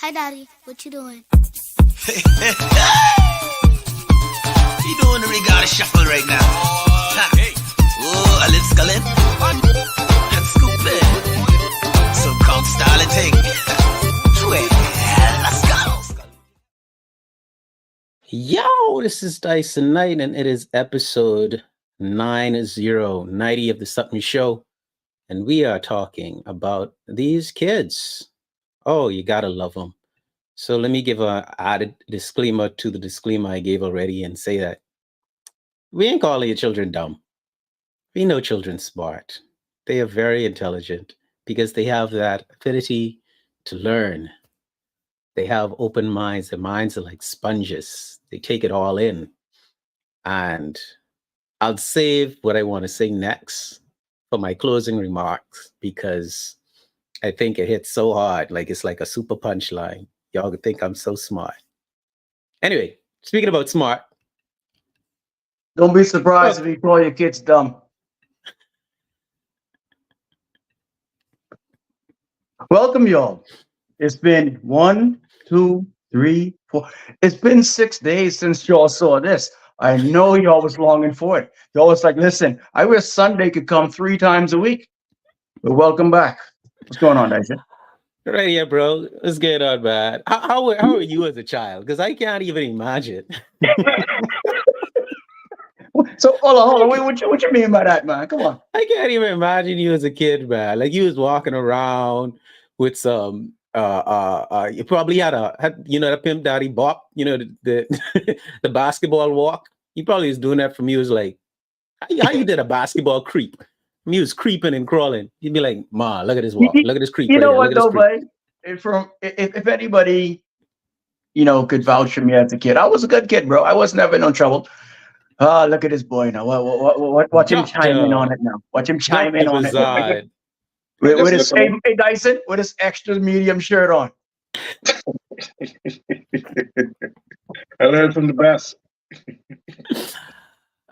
Hi, Daddy. What you doing? You doing the regatta shuffle right now? Oh, a lip scullin'. And scoopin'. Some count style and ting. Let's go. Yo, this is Dyson Knight, and it is episode 90 of the Sup'm Show. And we are talking about these kids. Oh, you gotta love them. So let me give a added disclaimer to the disclaimer I gave already and say that we ain't calling your children dumb. We know children smart. They are very intelligent because they have that affinity to learn. They have open minds. Their minds are like sponges. They take it all in. And I'll save what I want to say next for my closing remarks because I think it hits so hard, like it's like a super punchline. Y'all could think I'm so smart. Anyway, speaking about smart, Don't be surprised if you call your kids dumb. Welcome, y'all. It's been 1, 2, 3, 4. It's been 6 days since y'all saw this. I know y'all was longing for it. Y'all was like, listen, I wish Sunday could come 3 times a week. But welcome back. What's going on, Dyson? right here, bro. Let's get on, man. How were you as a child? Because I can't even imagine. So hold on. Wait, what you mean by that, man? Come on. I can't even imagine you as a kid, man. Like you was walking around with some you probably had the Pimp Daddy Bop, the the basketball walk. You probably was doing that from you. Was like, how you did a basketball creep? He was creeping and crawling. You'd be like, Ma, look at this walk. Look at this creep. You right know here. what, Look at though, this creep. bud? If anybody, could vouch for me as a kid, I was a good kid, bro. I was never in no trouble. Ah, look at this boy now. Watch him chime in on it now. Watch him chime in on it. With his hey Dyson, with his extra medium shirt on. I learned from the best.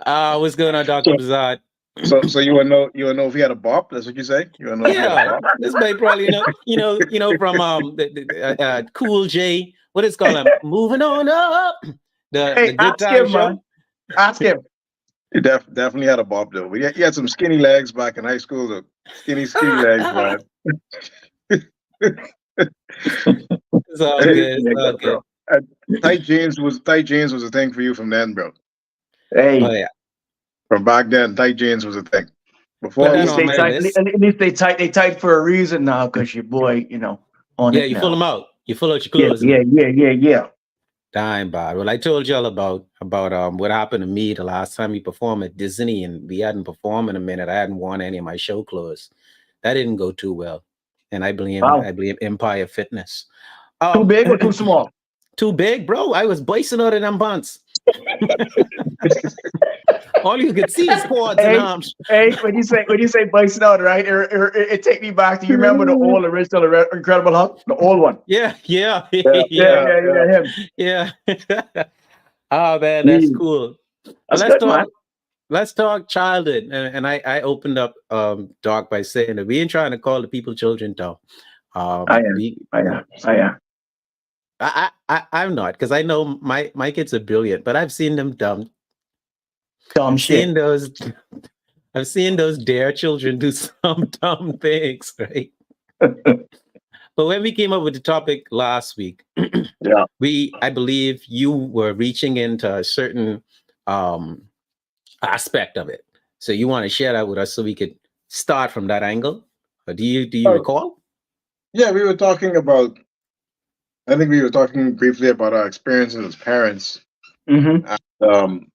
What's going on, Dr. Bazad? So you wanna know if he had a bop? That's what you say? You wanna know if he had a bop? This may probably from the Cool J. What is it called? Moving on up. The good time show. Man. Ask him. He definitely had a bop though. But he had some skinny legs back in high school though. Skinny legs, man. It's all good. It's all good. Tight jeans was a thing for you from then, bro. Hey. Oh yeah. From back then, tight jeans was a thing. Before at least they tight. They tight for a reason now, because your boy, on it. Yeah, you now. pull them out. You pull out your clothes. Yeah. Dying, Bob. Well, I told y'all about what happened to me the last time we performed at Disney, and we hadn't performed in a minute. I hadn't worn any of my show clothes. That didn't go too well, and I blame Empire Fitness. Too big or too small? Too big, bro. I was boisting out of them pants. All you could see is quads and arms. Hey, when you say boisting out, right? It take me back to, you remember the old original Incredible Hulk, the old one. Yeah. Him. Yeah. Oh man, that's cool. Let's talk childhood. And I opened up Doc by saying that we ain't trying to call the people children dumb. I am. I'm not, because I know my kids are brilliant, but I've seen them dumb. Dumb shit. I've seen those dare children do some dumb things, right? But when we came up with the topic last week, I believe you were reaching into a certain aspect of it. So you want to share that with us so we could start from that angle? Or do you recall? Yeah, we were talking about. I think we were talking briefly about our experiences as parents. Mm-hmm. And,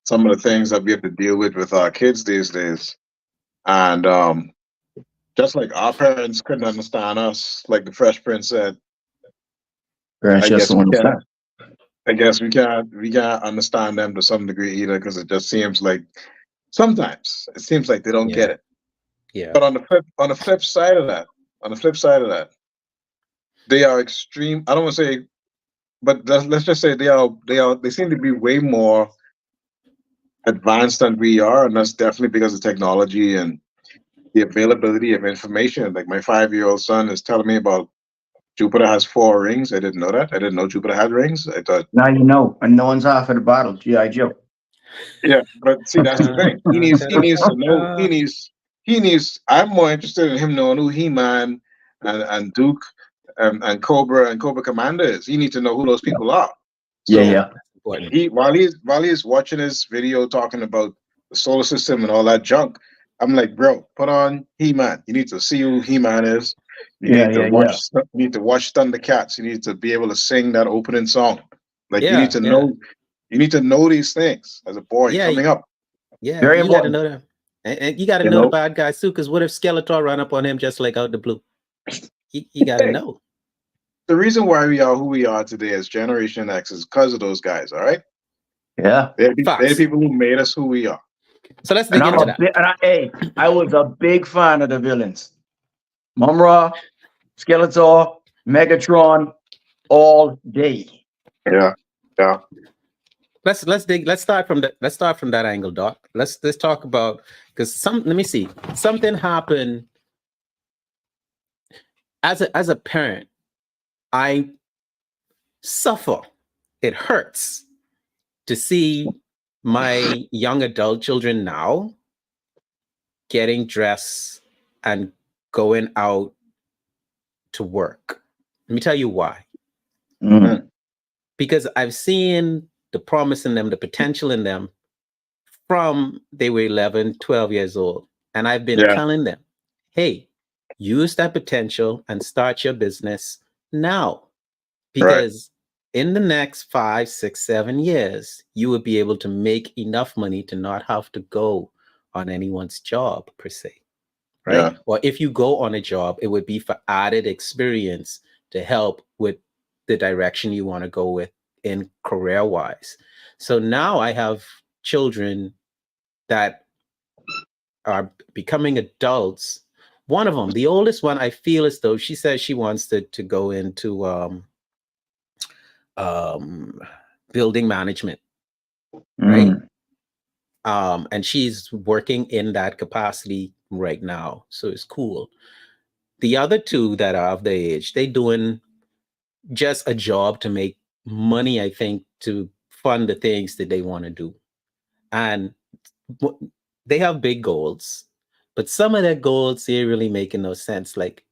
some of the things that we have to deal with our kids these days, and just like our parents couldn't understand us, like the Fresh Prince said. I guess we can't understand them to some degree either, because it just seems like sometimes it seems like they don't get it. Yeah. But on the flip side of that, they are extreme. I don't want to say, but let's just say they seem to be way more advanced than we are, and that's definitely because of technology and the availability of information. Like my 5-year-old son is telling me about Jupiter has 4 rings. I didn't know that. I didn't know Jupiter had rings. I thought, Now you know, and no one's half of the bottle. G.I. Joe. yeah, but see, that's the thing. He needs to know. He needs. I'm more interested in him knowing who He-Man and Duke and Cobra Commander is. He needs to know who those people are. Yeah, So yeah. Important. while he's watching his video talking about the solar system and all that junk, I'm like, bro, put on He-Man. You need to see who He-Man is. You Yeah, need to yeah, watch. yeah. You need to watch Thundercats. You need to be able to sing that opening song. Like you need Yeah, to yeah, know. You need to know these things as a boy yeah, coming up. yeah. Very You got to important. know that, and you got to You know the know. bad guys too. Because what if Skeletor run up on him just like out the blue? You got to Hey, know. the reason why we are who we are today as Generation X is because of those guys. All right, Yeah. they're the Facts. people who made us who we are. So let's And dig I'm into a that. hey, I was a big fan of the villains. Mumra, Skeletor, Megatron, all day. Yeah, yeah, Let's start from that angle, Doc. Let's talk about, because let me see, something happened as a parent. I suffer. It hurts to see my young adult children now getting dressed and going out to work. Let me tell you why. Mm. Because I've seen the promise in them, the potential in them from they were 11, 12 years old. And I've been yeah. telling them, hey, use that potential and start your business now. Right. Because in the next 5, 6, 7 years, you will be able to make enough money to not have to go on anyone's job per se. Right? Yeah. Or if you go on a job, it would be for added experience to help with the direction you want to go with in career wise. So now I have children that are becoming adults. One of them, the oldest one, I feel as though she says she wants to go into um, building management, right? Mm. And she's working in that capacity right now. So it's cool. The other two that are of the age, they doing just a job to make money, I think, to fund the things that they want to do. And they have big goals, but some of their goals, they're really making no sense. Like,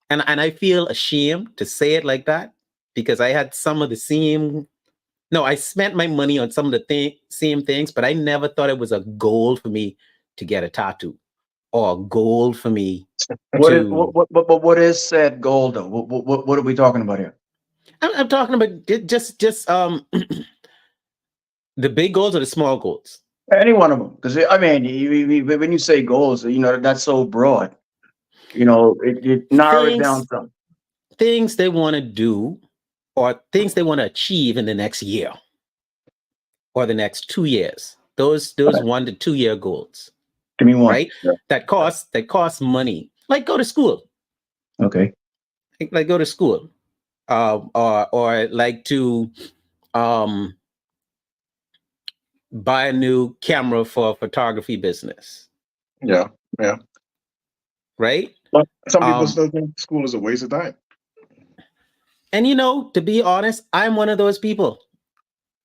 and I feel ashamed to say it like that because I had some of the same. No, I spent my money on some of the same things, but I never thought it was a goal for me to get a tattoo or a goal for me What is to. what is said goal though? What are we talking about here? I'm talking about just the big goals or the small goals. Any one of them, because I mean, when you say goals, you know that's so broad. You know, it narrow it down Things some. things they want to do or things they want to achieve in the next year or the next 2 years. Those Right. 1 to 2 year goals, Give me one. right? Yeah. That cost money. Like go to school. Okay. Like go to school. Or like to um buy a new camera for a photography business, Yeah. Yeah. right? But some people Um, still think school is a waste of time. and to be honest, I'm one of those people.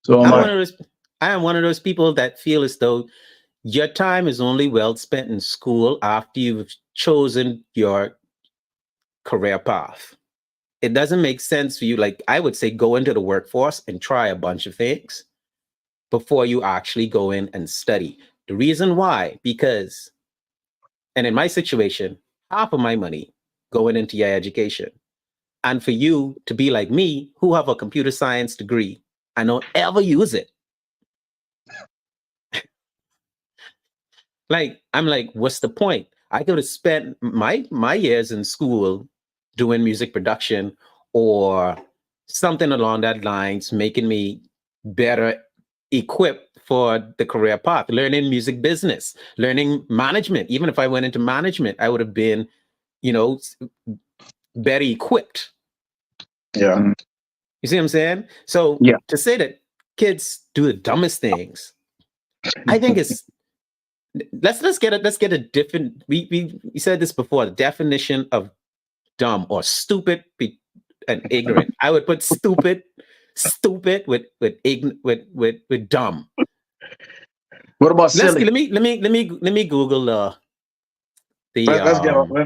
So am I'm one I. of those. I am one of those people that feel as though your time is only well spent in school after you've chosen your career path. It doesn't make sense for you. Like I would say, go into the workforce and try a bunch of things before you actually go in and study. The reason why, because, and in my situation, half of my money going into your education. And for you to be like me, who have a computer science degree and don't ever use it. Like, I'm like, what's the point? I could have spent my years in school doing music production or something along that lines, making me better equipped for the career path, learning music business, learning management. Even if I went into management, I would have been, you know, better equipped. Yeah. Mm. You see what I'm saying? So Yeah. to say that kids do the dumbest things, I think it's let's get a different. We said this before. The definition of dumb or stupid and ignorant. I would put stupid with dumb. What about silly? Let me Google the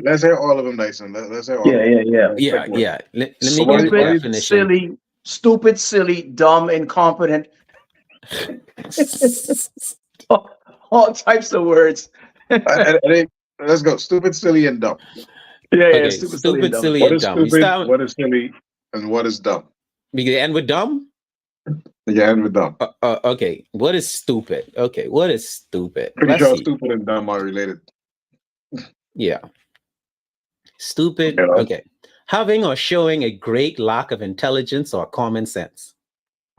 let's hear all of them, Dyson. Let's hear all Yeah, of them. yeah, yeah. Let me So get the what do you- definition. Stupid, silly, dumb, incompetent. All types of words. I think let's go. Stupid, silly, and dumb. Yeah, Okay, stupid, silly, and stupid, dumb. silly, What and is dumb. You stupid? start. What is silly? And what is dumb? We end with dumb. Yeah, and with dumb. Okay, what is stupid? Okay, what is stupid? Pretty Let's sure see. stupid and dumb are related. Yeah, stupid. You know? Okay, having or showing a great lack of intelligence or common sense.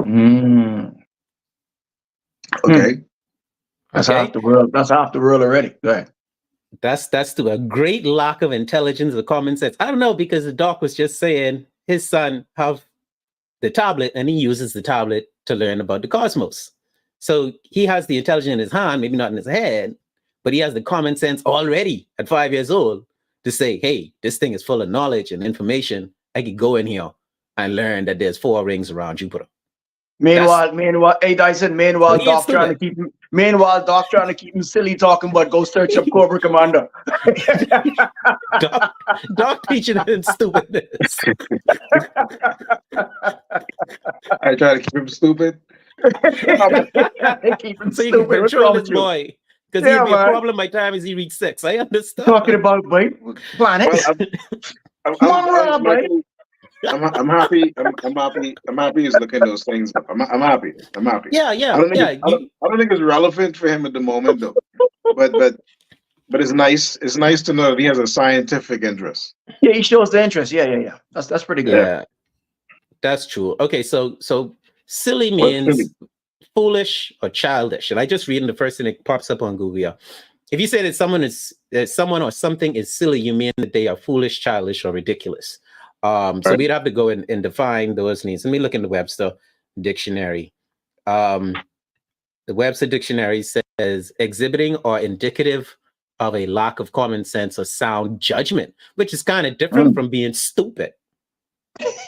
Mm. Okay. That's Okay. half the world. That's half the world already. Go ahead. That's to a great lack of intelligence or common sense. I don't know, because the doc was just saying his son have the tablet and he uses the tablet to learn about the cosmos. So he has the intelligence in his hand, maybe not in his head, but he has the common sense already at 5 years old to say, hey, this thing is full of knowledge and information. I could go in here and learn that there's 4 rings around Jupiter. Meanwhile, hey Dyson. But he is Doc trying to keep him. Meanwhile, Doc trying to keep him silly, talking about go search up Cobra Commander. Doc teaching him stupidness. I try to keep him stupid. Keep him So you can stupid. What's control wrong this with you? boy. Because Yeah, he'd be a man. problem by the time as he reached 6. I understand. Talking about planets. I'm happy. I'm happy he's looking those things up. I'm happy. I'm happy. Yeah. I don't think it's relevant for him at the moment though. But it's nice. It's nice to know that he has a scientific interest. Yeah, he shows the interest. Yeah. That's pretty good. Yeah, that's true. Okay, so silly What's means silly? foolish or childish. And I just reading the first thing that pops up on Google. Yeah. If you say that someone or something is silly, you mean that they are foolish, childish, or ridiculous. So Right. we'd have to go and define those needs. Let me look in the Webster dictionary. The Webster dictionary says exhibiting or indicative of a lack of common sense or sound judgment, which is kind of different from being stupid.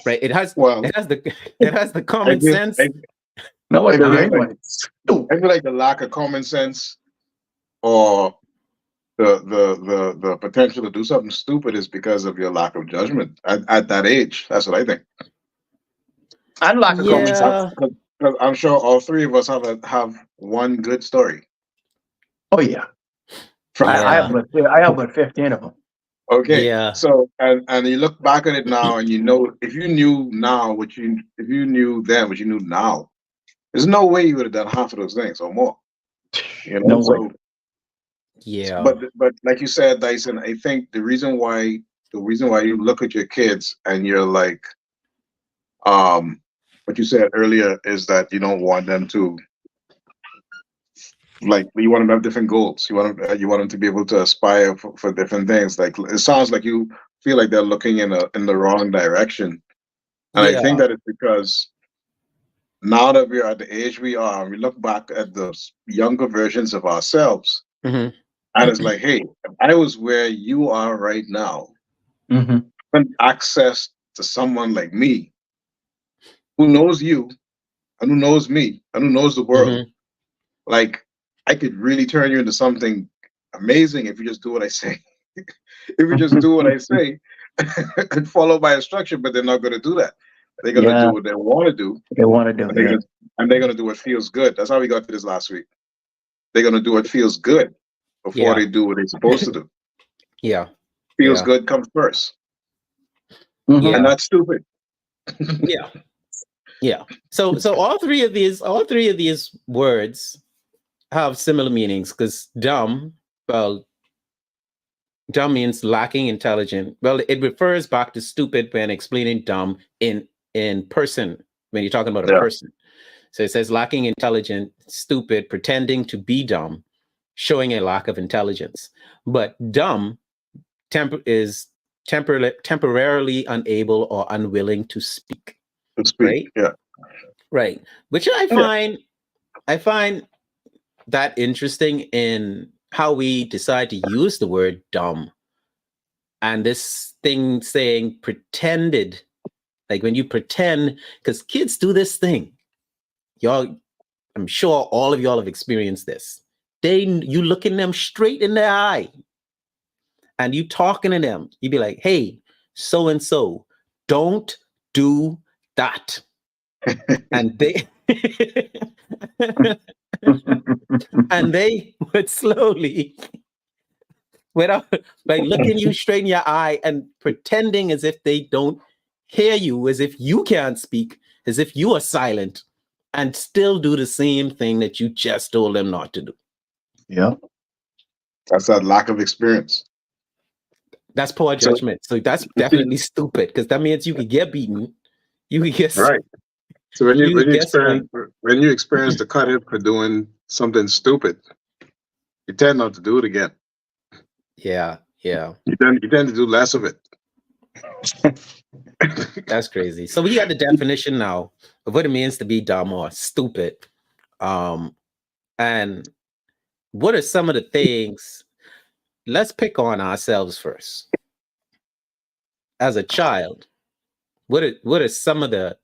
Right? It has the common sense. No, I the feel right like- one. I feel like the lack of common sense or the potential to do something stupid is because of your lack of judgment at that age. That's what I think. And lack of common sense. Yeah. Because I'm sure all three of us have one good story. Oh yeah. I have about 15 of them. Okay. Yeah. So and you look back at it now and you know if you knew now if you knew then what you knew now, there's no way you would have done half of those things or more. You know, No way. Yeah. But like you said, Dyson, I think the reason why you look at your kids and you're like, what you said earlier is that you don't want them to, like, you want them to have different goals. You want them to be able to aspire for different things. Like it sounds like you feel like they're looking in the wrong direction, and I think that it's because now that we're at the age we are, we look back at the younger versions of ourselves. Mhm. And it's like, hey, if I was where you are right now, Mm-hmm. and access to someone like me, who knows you, and who knows me, and who knows the world, Mhm. like I could really turn you into something amazing if you just do what I say. If you just do what I say and follow my instruction, but they're not going to do that. They're going to do what they want to do, They want to do and it. they're going to do what feels good. That's how we got to this last week. They're going to do what feels good before they do what they're supposed to do. Yeah. Feels Yeah. good comes first. Mhm. Yeah. And that's stupid. Yeah. So all three of these words have similar meanings, because dumb means lacking intelligence. Well, it refers back to stupid when explaining dumb in person, when you're talking about a person. So it says lacking intelligence, stupid, pretending to be dumb, showing a lack of intelligence. But dumb is temporarily unable or unwilling to speak. Right? Yeah. Right. Which I find that interesting in how we decide to use the word dumb. And this thing saying pretended Like when you pretend, because kids do this thing. Y'all, I'm sure all of y'all have experienced this. You looking them straight in their eye and you talking to them. You be like, hey, so and so, don't do that. And they and they would slowly, without like looking you straight in your eye and pretending as if they don't hear you, as if you can't speak, as if you are silent, and still do the same thing that you just told them not to do. Yeah. That's that lack of experience. That's poor judgment. So that's definitely stupid, because that means you could get beaten. You could get Right. So when you experience spanked. the cut for doing something stupid, you tend not to do it again. Yeah. You tend to do less of it. That's crazy. So we got the definition now of what it means to be dumb or stupid. And what are some of the things? Let's pick on ourselves first. As a child, what are some of the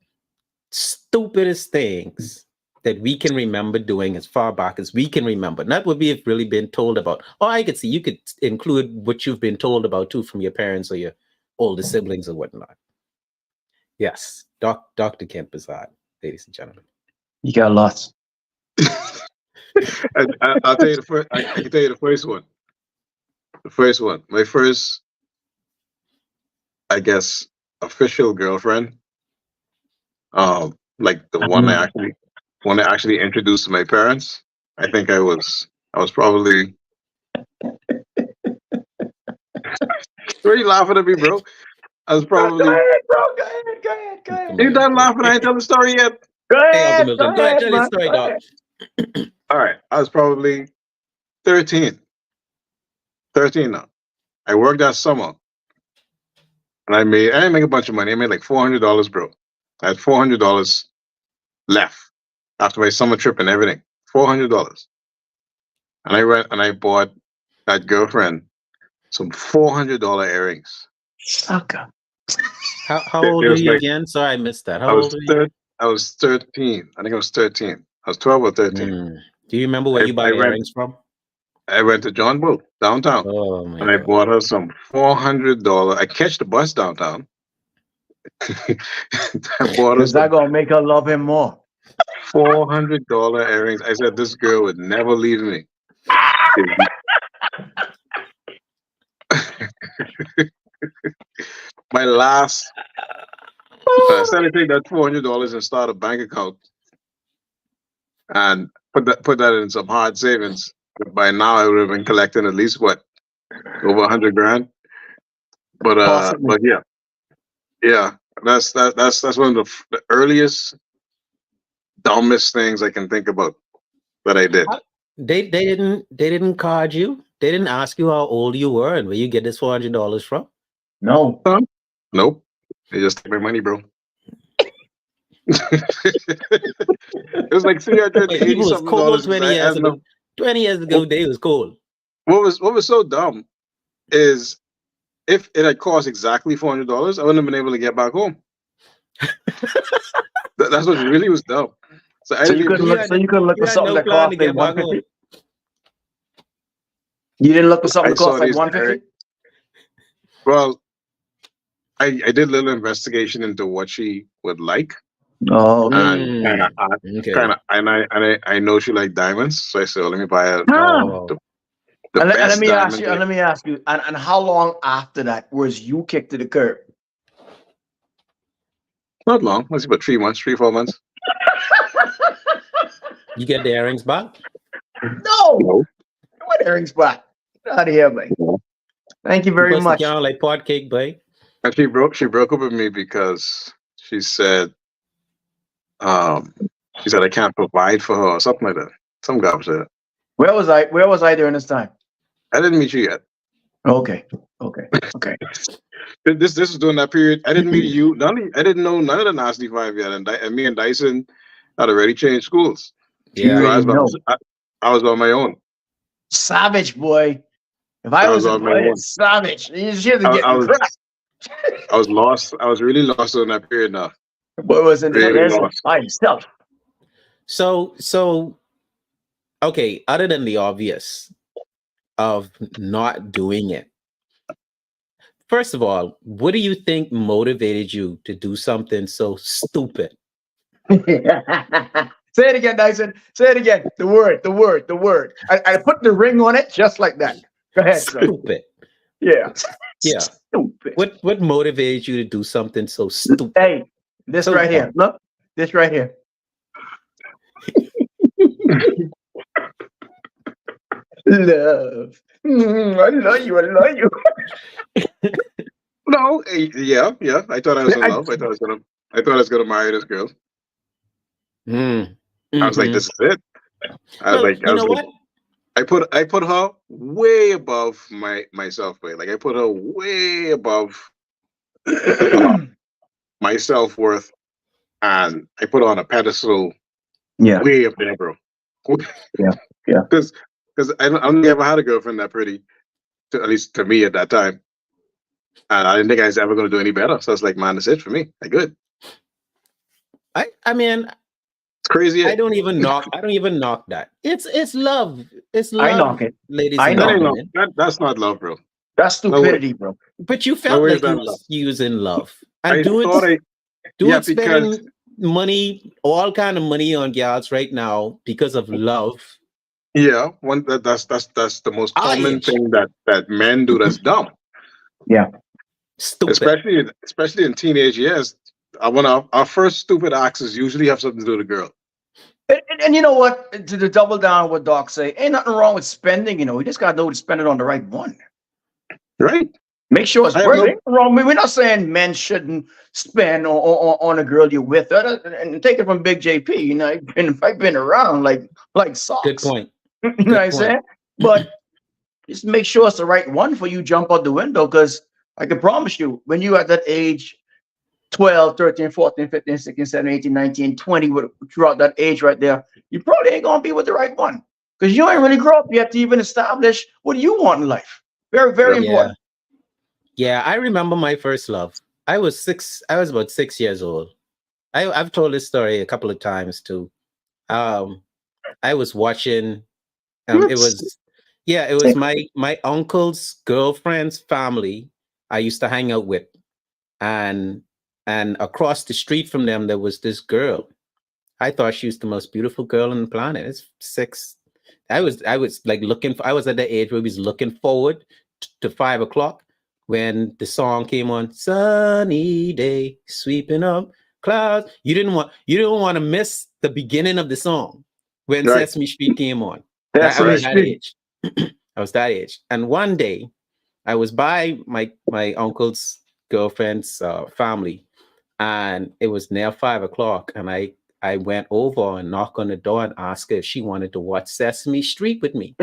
stupidest things that we can remember doing as far back as we can remember? Not what we have really been told about. Oh, I could see you could include what you've been told about too from your parents or your older siblings or whatnot. Yes, Dr. Kemp is on, ladies and gentlemen. You got lots. I'll tell you the first. I can tell you the first one. The first one. My first, I guess, official girlfriend. Like the one I actually introduced to my parents. I think I was probably. Why are you laughing at me, bro? I was probably. Go ahead, bro. Go ahead. You done laughing? I ain't tell the story yet. Go Hey, ahead, Uncle Milton, go ahead, tell your story, go dog. ahead. All right, I was probably 13. 13 now. I worked that summer, and I didn't make a bunch of money. I made like $400, bro. I had $400 left after my summer trip and everything. $400, and I went and I bought that girlfriend some $400 earrings. Sucker. How old were you again? Sorry, I missed that. How old were you? I was 13. I think I was 13. I was 12 or 13. Do you remember where you bought earrings from? I went to John Bull downtown, and I bought her some $400. I catch the bus downtown. I bought her Is that gonna make her love him more? $400 earrings. I said this girl would never leave me. My last, I said I take that $400 and start a bank account, and put that in some hard savings. By now, I would have been collecting at least what, over $100,000. But yeah, that's one of the earliest, dumbest things I can think about that I did. They didn't card you. They didn't ask you how old you were and where you get this $400 from. No. Nope. They just take my money, bro. It was like 380 was something cold dollars. 20 years ago. 20 years ago, they was cold. What was so dumb is if it had cost exactly $400, I wouldn't have been able to get back home. That's what really was dumb. So you could look for something that cost like $150. You didn't look for something that cost like $150. Well, I did a little investigation into what she would like. Oh, and I know she liked diamonds, so I said, well, let me buy her. Let me ask you. And how long after that was you kicked to the curb? Not long. Let's see, about 3 months, 4 months. You get the earrings back? No. What earrings back? Get out of here, man. Thank you very much. Like pot cake, boy. And she broke up with me because she said, I can't provide for her or something like that. Some guy said. Where was I during this time? I didn't meet you yet. Okay. This was during that period. I didn't meet you. I didn't know none of the Nasty Five yet, and me and Dyson had already changed schools. Yeah, I was on my own. Savage boy. If I was a boy, savage. You should have get crap. I was lost. I was really lost in that period now. What was in Really innocence lost. by himself? So okay, other than the obvious of not doing it, first of all, what do you think motivated you to do something so stupid? Say it again, Dyson. Say it again. The word. I put the ring on it just like that. Go ahead, son. Stupid. Yeah. Yeah. Stupid. What motivated you to do something so stupid? Hey, this So right here. dumb. Look, this right here. Love. I love you. I love you. No, yeah. I thought I was in love. I thought I was gonna marry this girl. Mm. I was like, Mhm. this is it. Well, you know what? I put her way above myself. Like I put her way above my self worth, and I put her on a pedestal Yeah. way up there, bro. Yeah. Because I never had a girlfriend that pretty, at least to me at that time, and I didn't think I was ever going to do any better. So I was like, man, that's it for me. I good. I mean, It's crazy. I don't even knock that. It's love. It's I love, knock it. ladies I and That ain't knock love. gentlemen. That's not love, bro. That's No way. stupidity, bro. But you No felt way is like that love. you was in love. And I do thought it because spending money, all kind of money on gals right now because of love. yeah, that's the most common Age. thing that men do that's dumb. Yeah. Stupid. Especially in teenage years. When our first stupid acts usually have something to do with a girl. And you know what? To double down on what Doc say, ain't nothing wrong with spending. You know, we just got to know to spend it on the right one. Right? Make sure it's I have worth no it. Ain't nothing wrong. We're not saying men shouldn't spend on a girl you're with. And take it from Big JP. You know, I've been around like Good socks. point. You know what I'm Good point. saying? But just make sure it's the right one for you. Jump out the window, because I can promise you, when you at that age, 12, 13, 14, 15, 16, 17, 18, 19, 20, throughout that age right there, you probably ain't going to be with the right one, because you ain't really grow up yet to even establish what you want in life. Very, very Yeah. important. Yeah, I remember my first love. I was about 6 years old. I've told this story a couple of times too. I was watching. It was my uncle's girlfriend's family. I used to hang out with, and across the street from them there was this girl. I thought she was the most beautiful girl on the planet. It's 6. I was like I was at the age where we was looking forward to 5 o'clock when the song came on. Sunny day, sweeping up clouds. You didn't want to miss the beginning of the song when Right. Sesame Street came on. I Sesame was that Street. age. I was that age. And one day I was by my uncle's girlfriend's family, and it was near 5 o'clock, and I went over and knocked on the door and asked her if she wanted to watch Sesame Street with me.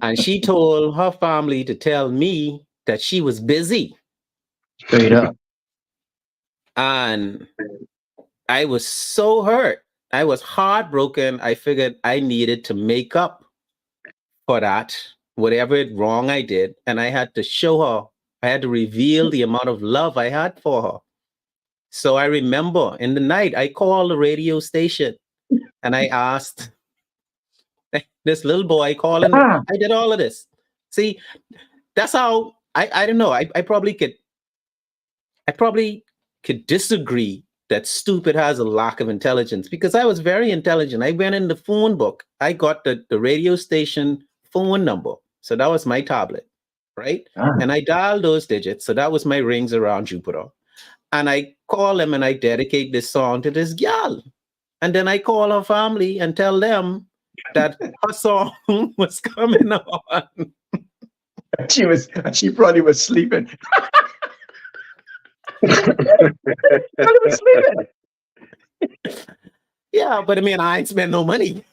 And she told her family to tell me that she was busy. Straight up. And I was so hurt. I was heartbroken. I figured I needed to make up for that, whatever wrong I did. And I had to show her, I had to reveal the amount of love I had for her. So I remember in the night, I called the radio station and I asked this little boy calling. Ah. I did all of this. See, that's how I don't know. I probably could disagree that stupid has a lack of intelligence, because I was very intelligent. I went in the phone book. I got the radio station phone number. So that was my tablet, right? Ah. And I dialed those digits. So that was my rings around Jupiter. And I call them and I dedicate this song to this gal. And then I call her family and tell them that her song was coming on. She probably was sleeping. Probably was sleeping. Yeah, but I mean, I ain't spent no money.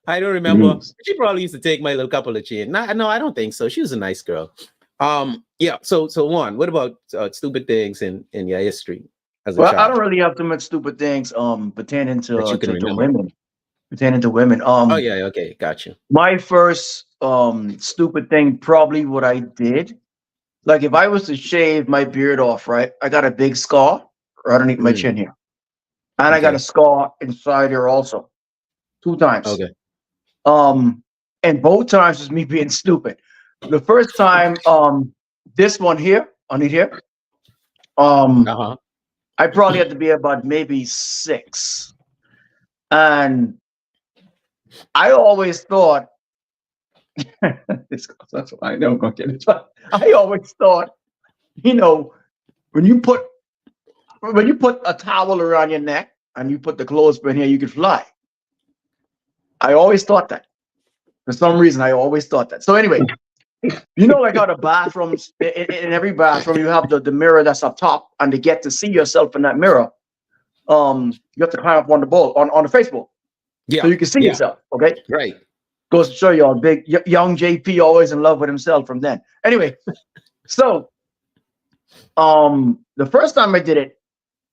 I don't remember. She probably used to take my little couple of chain. No, I don't think so. She was a nice girl. Yeah. So Juan, what about stupid things in your history as a Well, child? I don't really have too much stupid things pertaining That you to can remember. women. Pertaining to women. Oh yeah, okay, got you. My first stupid thing, probably what I did, Like if I was to shave my beard off, right? I got a big scar right underneath my chin here, and I got Okay. a scar inside here also, 2 times. Okay. And both times was me being stupid. The first time, this one here, underneath here, Uh-huh. I probably had to be about maybe 6, and I always thought that's what I know I'm gonna get it. I always thought, you know, when you put a towel around your neck and you put the clothespin here, you could fly. I always thought that. For some reason, I always thought that. So anyway, you know, like how the bathrooms, in every bathroom, you have the mirror that's up top, and to get to see yourself in that mirror, you have to climb up on the bowl, on the face bowl, Yeah. so you can see yourself. Okay, Right. goes to show you all big young JP always in love with himself from then. Anyway, so the first time I did it,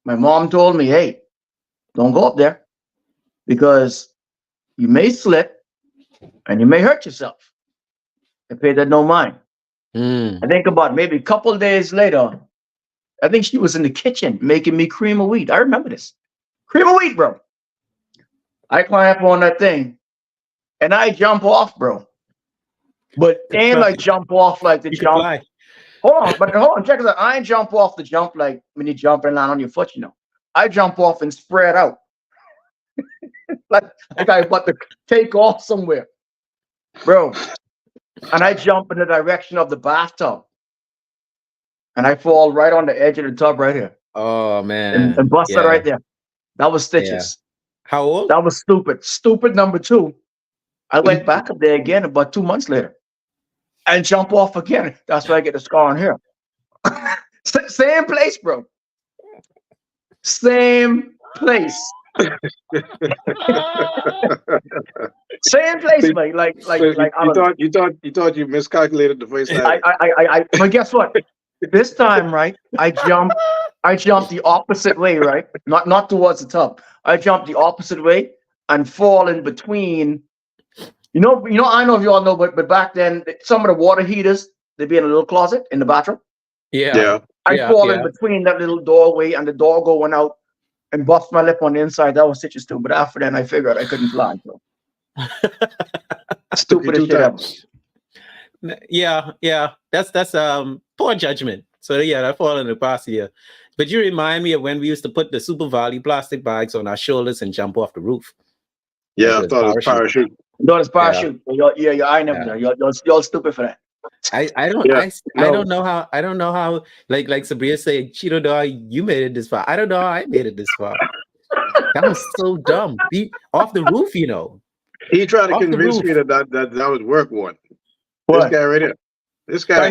my mom told me, "Hey, don't go up there because you may slip and you may hurt yourself." I paid that no mind. I think about maybe a couple of days later, I think she was in the kitchen making me cream of wheat. I remember this. Cream of wheat, bro. I climb up on that thing and I jump off, bro. But ain't like jump off like the You can jump. fly. Hold on, check this out. I ain't jump off the jump like when you jump and land on your foot, you know. I jump off and spread out. like I about to take off somewhere. Bro. And I jump in the direction of the bathtub. And I fall right on the edge of the tub right here. Oh man. And bust it right there. That was stitches. Yeah. How old? That was stupid. Stupid number 2. I went back up there again about 2 months later. And jump off again. That's why I get the scar on here. Same place, bro. Same place. Same place, like you thought you miscalculated the first time. but guess what? This time, right? I jumped the opposite way, right? Not towards the tub. I jumped the opposite way and fall in between. You know, I don't know if you all know, but back then, some of the water heaters, they'd be in a little closet in the bathroom. Yeah. I fall in between that little doorway and the door going out and bust my lip on the inside. That was stitches too. But after that, I figured I couldn't fly. So. Stupid as shit ever. Yeah. That's poor judgment. So yeah, that fall in the past year. But you remind me of when we used to put the Super Value plastic bags on our shoulders and jump off the roof. Yeah, I thought it was parachute. No, it's parachute. Yeah. I never done. You're stupid for that. I don't know how like Sabria said, she don't know how you made it this far. I don't know how I made it this far. That was so dumb. Be off the roof, you know. He tried to convince me that would work one. What? This guy right here. This guy.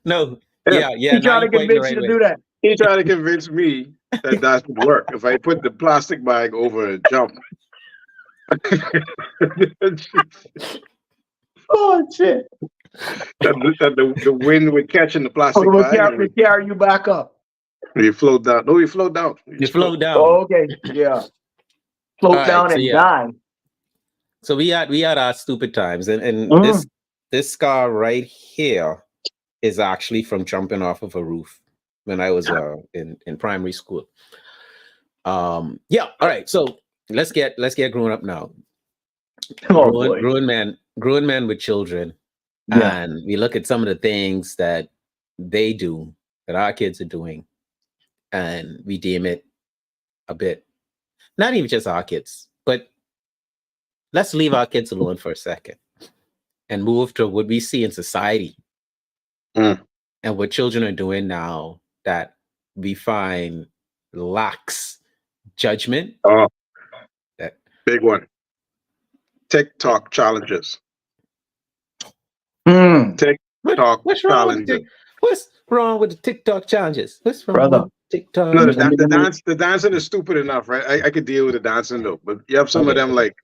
No. Yeah. He tried to convince you to do that. He tried to convince me that would work if I put the plastic bag over a jump. Oh shit! The wind would catch in the plastic bag. Would carry you back up. You float down. No, you float down. You float down. Oh, okay, yeah. Float down and die. So we had our stupid times, and this scar right here is actually from jumping off of a roof when I was in primary school. All right. So let's get grown up now. Grown men with children, and we look at some of the things that they do, that our kids are doing, and we deem it a bit, not even just our kids, but let's leave our kids alone for a second and move to what we see in society and what children are doing now that we find lacks judgment. Oh, that big one. TikTok challenges. TikTok challenges. What's wrong with the TikTok challenges? What's wrong with TikTok? No, the dancing is stupid enough, right? I could deal with the dancing though, but you have some of them like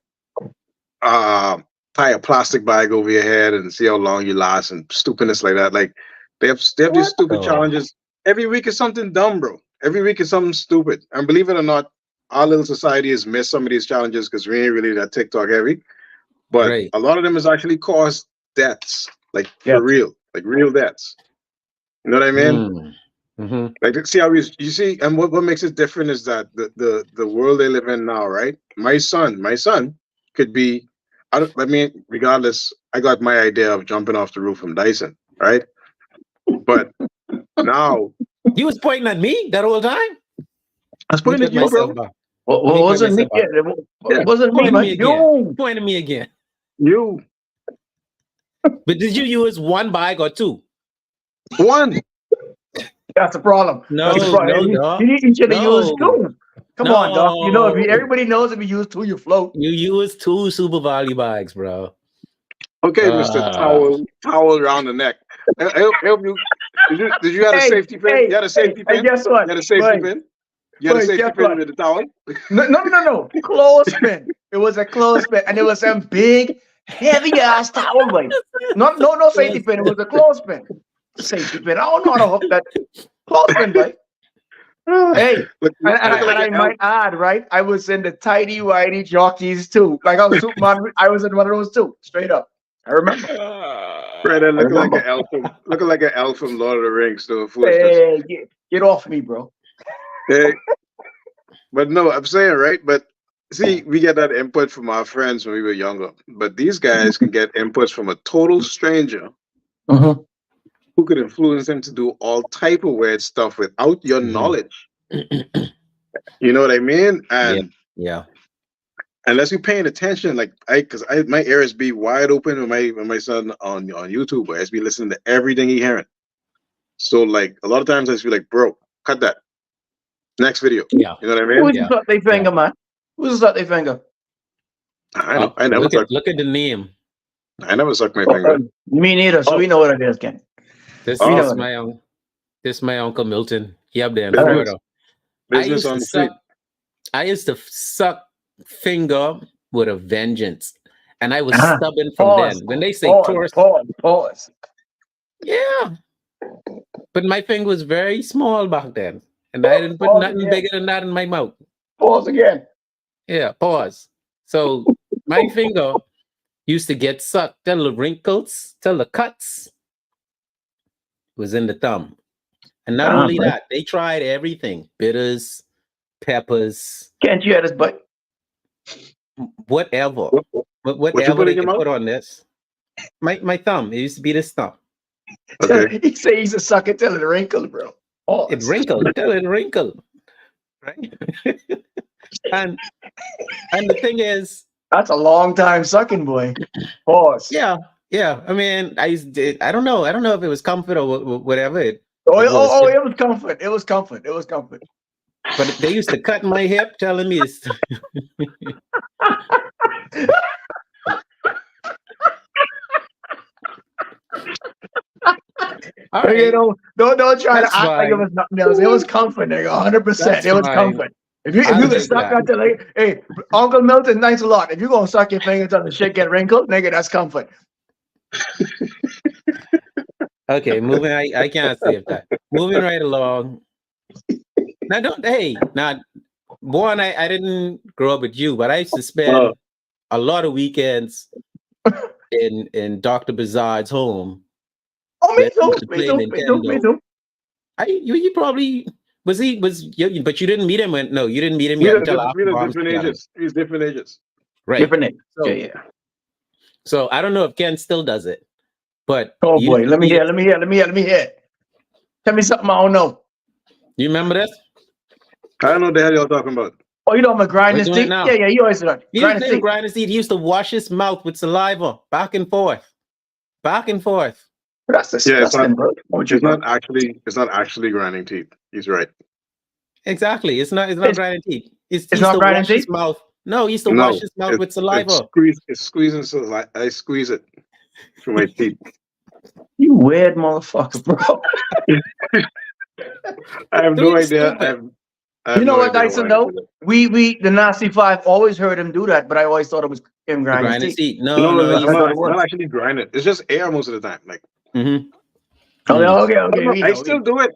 tie a plastic bag over your head and see how long you last and stupidness like that. Like they have these stupid challenges. Every week is something dumb, bro. Every week is something stupid. And believe it or not, our little society has missed some of these challenges because we ain't really that TikTok heavy. But a lot of them has actually caused deaths, like for real. like real debts. You know what I mean? Mm-hmm. Like, see how you see, and what makes it different is that the world they live in now, right? My son could be, I mean, regardless, I got my idea of jumping off the roof from Dyson, right? But now, You was pointing at me that whole time? I was Let me pointing put at you, myself bro. back. Well, Let me put wasn't me. myself back. Yeah. It wasn't me, Point at man. me again. You. Point at me again. You But did you use one bag or two? one. That's the problem. That's the No, problem. dog. You should have used No. two. Come on, dog. You know, if No. everybody knows if you use two, you float. You used two super value bags, bro. Okay, Mister Towel around the neck. I hope you. Did you have a safety pin? You had a safety Hey, pin. guess what? You had a safety pin. You had a safety pin with the towel. No. Clothespin. It was a clothespin, and it was a big, heavy ass towel, boy. No safety pin. It was a clothespin. Safety pin. I don't know how to hook that clothespin, boy. Hey, and I might add, right? I was in the tidy whitey jockeys too. Like I was Sup'm, I was in one of those too. Straight up. I remember. Right, looking like an elf from Lord of the Rings. So hey, get off me, bro. Hey, but no, I'm saying right. But see, we get that input from our friends when we were younger. But these guys can get inputs from a total stranger who could influence them to do all type of weird stuff without your knowledge. You know what I mean? And yeah. Unless you're paying attention, like my ears be wide open when my son on YouTube, I just be listening to everything he hearing. So like a lot of times I just be like, bro, cut that. Next video. Yeah. You know what I mean? Who's suck their finger, man? Who's suck their finger? I never look at the name. I never sucked my finger. Me neither. So we know what it is, Ken. This is my uncle Milton. He up there in Florida. I used to suck finger with a vengeance, and I was stubborn from then. When they say pause. Yeah, but my finger was very small back then, and I didn't put nothing bigger than that in my mouth. Pause again. Yeah, pause. So my finger used to get sucked till the wrinkles, till the cuts was in the thumb. And not only that, they tried everything. Bitters, peppers. Can't you had his butt? Whatever. Whatever they can put on this. My thumb. It used to be this thumb. Okay. He says he's a sucker till it wrinkled, bro. Oh, it wrinkled till it wrinkled. Right? and the thing is, that's a long time sucking, boy. Pause. Yeah. I mean, I don't know. I don't know if it was comfort or whatever. It was comfort. It was comfort. But they used to cut my hip, telling me it's. Right. You know, don't try to act like it was nothing else. It was comfort, nigga. 100%. It was comfort. If you can suck out to like, hey, Uncle Milton, thanks a lot. If you're gonna suck your fingers on the shit get wrinkled, nigga, that's comfort. Okay, moving. I can't say that. Moving right along. Now, born. I didn't grow up with you, but I used to spend a lot of weekends in Dr. Bizarre's home. Oh, me too. You probably but you didn't meet him you didn't meet him yet until after different ages. He's different ages. Right. Different ages. So, yeah. So I don't know if Ken still does it, but oh boy, let me hear. Tell me something I don't know. You remember this? I don't know what the hell y'all talking about. Oh, you know I'm grinding his teeth? Yeah, you always do that. He didn't grind his teeth. He used to wash his mouth with saliva back and forth. That's disgusting, bro. It's not actually grinding teeth. He's right. Exactly. It's not grinding teeth. It's not grinding teeth. His mouth. No, he used to wash his mouth with saliva. It's squeezing, so I squeeze it through my teeth. You weird motherfucker, bro. I have no idea. You know what, Dyson, though? We the Nazi 5 always heard him do that, but I always thought it was him grinding his teeth. No, he's not actually grinding. It's just air most of the time. Like, okay. I still do it.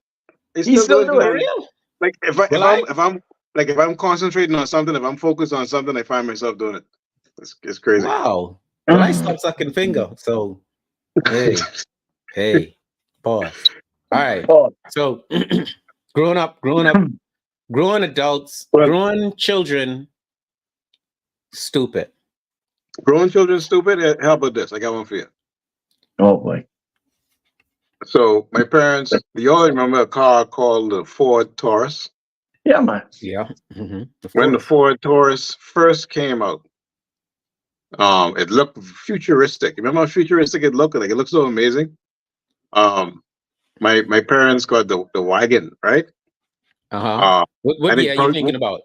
He still do it. Real? Like if I'm concentrating on something, if I'm focused on something, I find myself doing it. It's crazy. Wow. Well, I stopped sucking finger, so hey. Pause. All right. Oh, So grown adults, But grown children, stupid. grown children stupid. How about this? I got one for you. oh boy. So my parents, do you all remember a car called the Ford Taurus? Yeah, man. Yeah. Mm-hmm. When the Ford Taurus first came out, it looked futuristic. Remember how futuristic it looked? Like it looked so amazing. Um, my parents got the wagon, right? Uh-huh. Uh, What and year it are you probably, thinking about?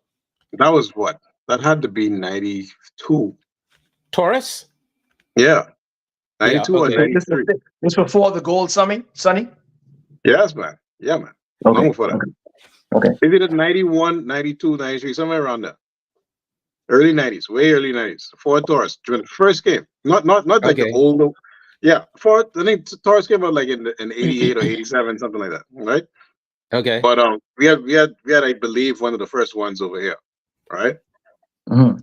that was what? That had to be 92. Taurus? Yeah, Yeah, 92 or okay. '93. This before the gold, Sonny. Yes, man. Yeah, man. Okay. Long before that. Okay. They did it 91, 92, 93, somewhere around there. Early 90s, way early 90s. Ford Taurus, when it first came. Not like the Okay. older. Yeah, Ford, I think Taurus came out like in 88 or 87, something like that, right? Okay. But I believe, one of the first ones over here, right? Mhm.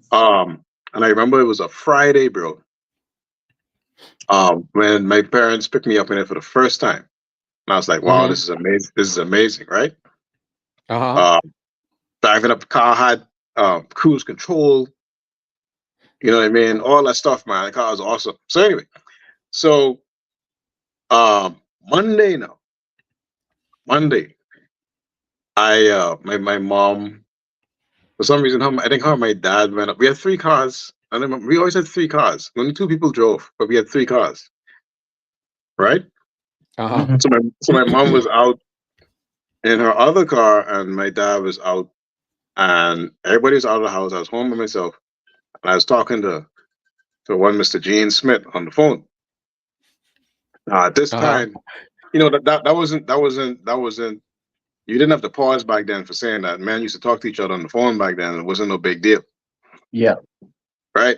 And I remember it was a Friday, bro. When my parents picked me up in it for the first time. And I was like, wow, Mhm. this is amazing. This is amazing, right? Uh-huh. Driving up the car had cruise control, you know what I mean? All that stuff, man. The car was awesome. So anyway, so Monday now. Monday. My mom, for some reason, I think her and my dad went up. We had three cars. I remember we always had three cars. Only two people drove, but we had three cars. Right? Uh-huh. Mhm. So my mom was out in her other car and my dad was out and everybody was out of the house. I was home by myself and I was talking to one Mr. Gene Smith on the phone. At this Uh-huh. time, you know that wasn't. You didn't have to pause back then for saying that. Man used to talk to each other on the phone back then. It wasn't no big deal, Yeah. right?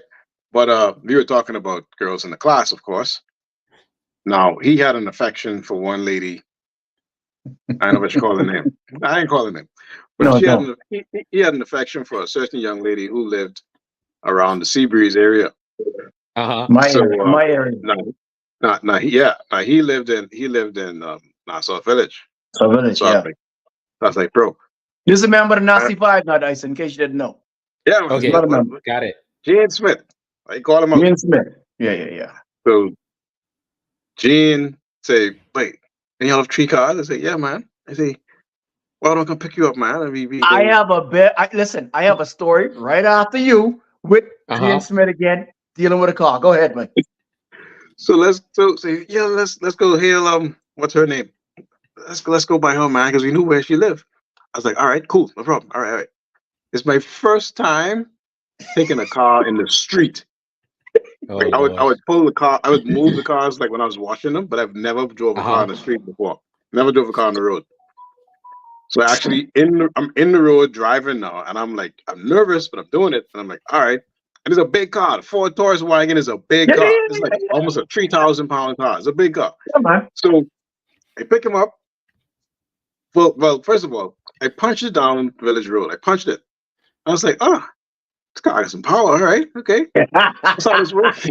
But we were talking about girls in the class, of course. Now he had an affection for one lady. I don't know what you call her name. I ain't calling name, but No, she had no. he had an affection for a certain young lady who lived around the Seabreeze area. Uh-huh. So My area. no, he lived in Nassau Village. So village, So yeah. I was like, bro, Just remember the uh, Nasty Five now, Dice, in case you didn't know. yeah, man, Okay. Not a member. Got it. Gene Smith. I call him out. Ian Smith. Yeah. So Gene say, wait, and y'all have three cars? I say, yeah, man. I say, why don't I come pick you up, man? And we I go. have a bit. Listen, I have a story right after you with Uh-huh. Ian Smith again dealing with a car. Go ahead, man. So let's say, yeah, let's go hail what's her name? Let's go by her, man, because we knew where she lived. I was like, all right, cool, no problem. All right. It's my first time taking a car in the street. Oh Like I Lord. would pull the car, I would move the cars like when I was washing them, but I've never drove a car Uh-huh. on the street before. Never drove a car on the road. So actually, I'm in the road driving now, and I'm like, I'm nervous, but I'm doing it, and I'm like, all right. And it's a big car. The Ford Taurus wagon is a big Yeah, car. It's like almost a 3,000 pound car. It's a big car. yeah, man. So I pick him up. Well, first of all, I punched it down Village Road. I punched it. I was like, oh, this car got some power. All right, okay. That's how this works.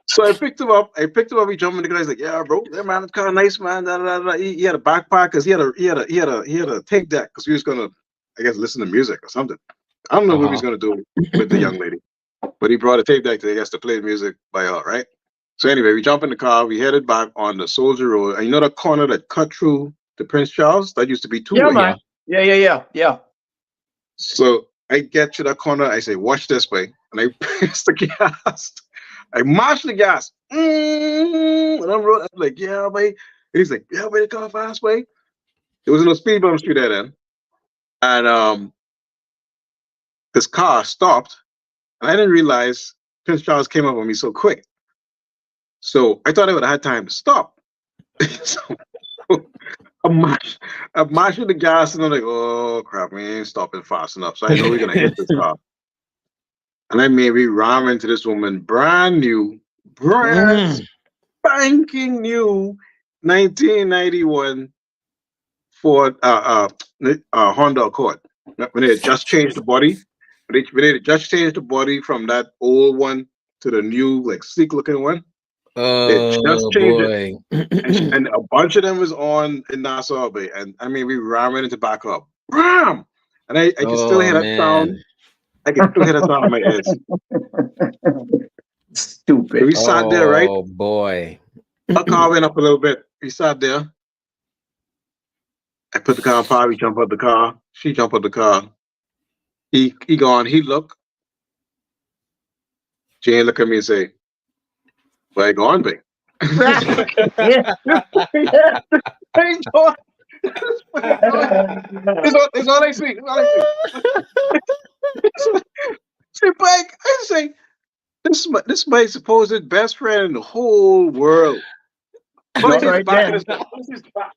So I picked him up. He jumped in the car. He's like, "Yeah, bro, that man, it's kind of nice, man." Da, da, da, da. He had a backpack because he had a tape deck because he was gonna, I guess, listen to music or something. I don't know what he was Uh-huh. gonna do with the young lady, but he brought a tape deck to, I guess, to play music by her, right? So anyway, we jump in the car. We headed back on the Soldier Road, and you know that corner that cut through the Prince Charles? That used to be two Yeah, way. man. Yeah. So I get to that corner. I say, "Watch this way," and I press the gas. I mash the gas. And I'm like, "Yeah, boy." And he's like, "Yeah, way to go fast, way." There was no speed bumps through there then, and this car stopped, and I didn't realize Prince Charles came up on me so quick. So I thought I would have had time to stop. So I'm mashing the gas, and I'm like, "Oh crap, we ain't stopping fast enough." So I know we're gonna hit this car. And I maybe ram into this woman, brand Mm. spanking new 1991 Ford Honda Accord. When they had just changed the body, when they had just changed the body from that old one to the new, like, sleek looking one. It just Oh changed it. boy. And a bunch of them was on in Nassau Bay. And I mean, we ran into back up. Ram! And I can still Oh hear that man. sound. I can still hear that sound in my ears. So Stupid. we sat there, right? Oh boy. Our car went up a little bit. We sat there. I put the car in park. We jump out the car. She jump out the car. He gone. He look. Jane look at me and say, "Where you going, babe?" Yeah. Yeah. It's all It's all I see. It's all I see. Say, Mike, I say, this my supposed best friend in the whole world. All I see is the right back of there. his back. All I see is the back.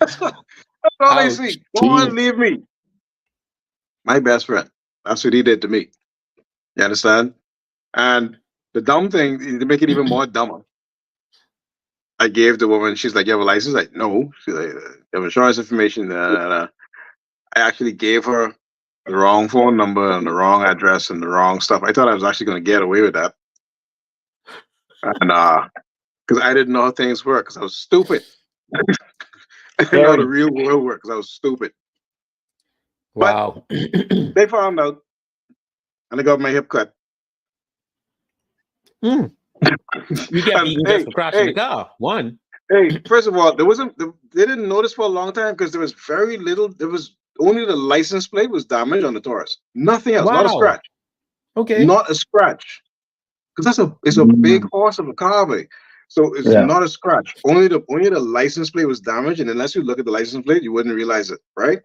That's all I Ouch. see. Go on, leave me. My best friend. That's what he did to me. You understand? And the dumb thing, to make it even more dumber, I gave the woman, she's like, "You have a license?" Like, no. She's like, "You have insurance information." I actually gave her the wrong phone number and the wrong address and the wrong stuff. I thought I was actually going to get away with that. And because I didn't know how things work, because I was stupid. I didn't know how the real world worked, because I was stupid. Wow. They found out, and I got my hip cut. You get And, beaten just for crashing the car. One. Hey, first of all, they didn't notice for a long time because there was very little. There was only the license plate was damaged on the Taurus. Nothing else. Not a Wow. scratch. Okay. Not a scratch. Because it's a big horse of a car, babe. So it's not a scratch. Only the license plate was damaged, and unless you look at the license plate, you wouldn't realize it, right?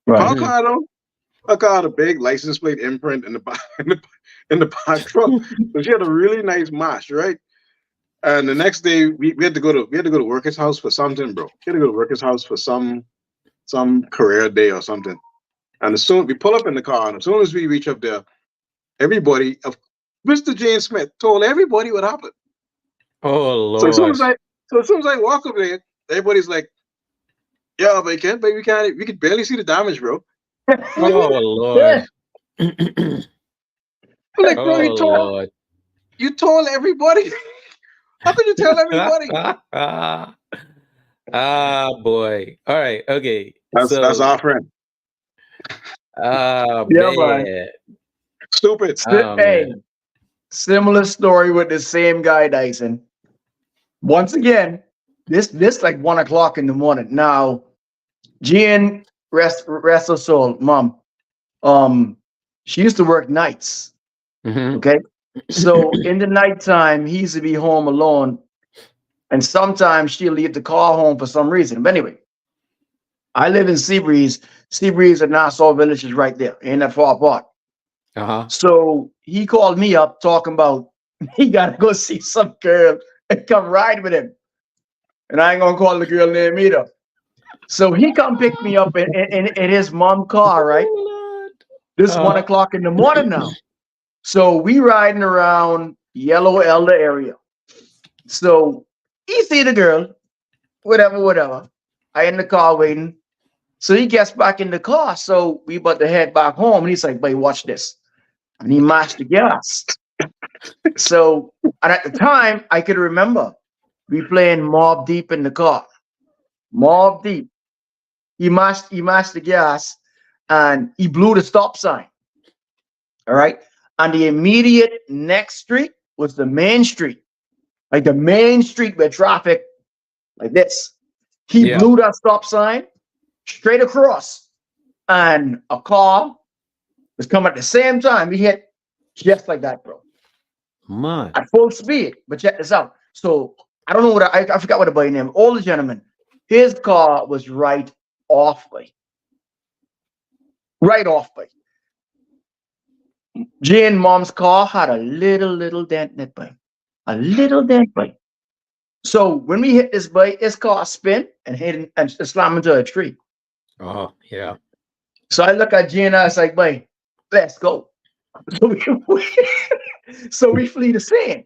Her car though, her car had a big license plate imprint in the back in the back trunk. So she had a really nice match, right? And the next day we had to go to Workers' house for something, bro. We had to go to Workers' house for some career day or something. And as soon we pull up in the car, and as soon as we reach up there, everybody of Mr. James Smith told everybody what happened. Oh Lord. So as soon as I walk up there, everybody's like, "Yeah, but we could barely see the damage, bro." Oh Lord. I'm like, bro, Oh Lord. you told everybody. How could you tell everybody? Boy. All right. Okay. That's our friend. Yeah, man. Stupid. Hey, Man. similar story with the same guy, Dyson. Once again, this like 1 o'clock in the morning. Now, Jean, rest her soul, mom. She used to work nights. Mhm. Okay. So in the nighttime, he used to be home alone. And sometimes she'll leave the car home for some reason. But anyway, I live in Seabreeze. Seabreeze and Nassau Village is right there. Ain't that far apart. Uh-huh. So he called me up talking about he gotta go see some girl and come ride with him. And I ain't gonna call the girl name either. So he come pick me up in his mom car, right? This is 1 o'clock in the morning now. So we riding around Yellow Elder area. So he see the girl, whatever. I in the car waiting. So he gets back in the car. So we about to head back home. And he's like, "Boy, watch this." And he mashed the gas. So, and at the time, I could remember we playing Mob Deep in the car. Mob Deep. He mashed the gas and he blew the stop sign. All right. And the immediate next street was the main street. Like the main street where traffic like this. He blew that stop sign straight across. And a car was coming at the same time. He hit just like that, bro. Man. At full speed. But check this out. So I don't know what I forgot what the boy name. Older gentleman. His car was right off by. Right off by. Jane mom's car had a little dent in it, boy. A little dent, boy. So when we hit this boy, his car spin and hit and slam into a tree. Oh, yeah. So I look at Jane and I was like, "Boy, let's go." So we flee the scene.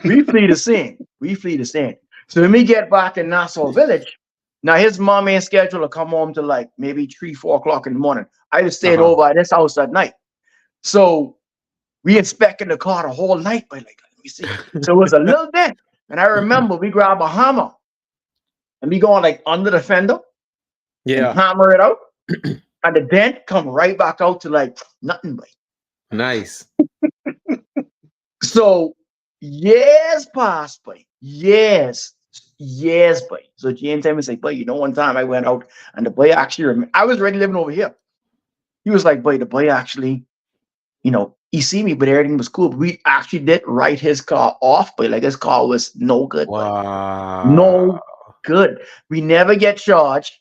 We flee the scene. So when we get back in Nassau Village, now his mom ain't scheduled to come home till like maybe 3-4 o'clock in the morning. I just stayed over at this house at night. So we inspecting the car the whole night. By like, You see, so it was a little dent. And I remember we grab a hammer and we going like under the fender and Yeah. hammer it out. And the dent come right back out to like nothing, boy. Nice. So years passed by. Years, boy. So James came and said, boy, you know, one time I went out and the boy actually, I was already living over here. He was like, boy, the boy actually, you know, he see me, but everything was cool. But we actually did write his car off, but like his car was no good. Boy. Wow. No good. We never get charged.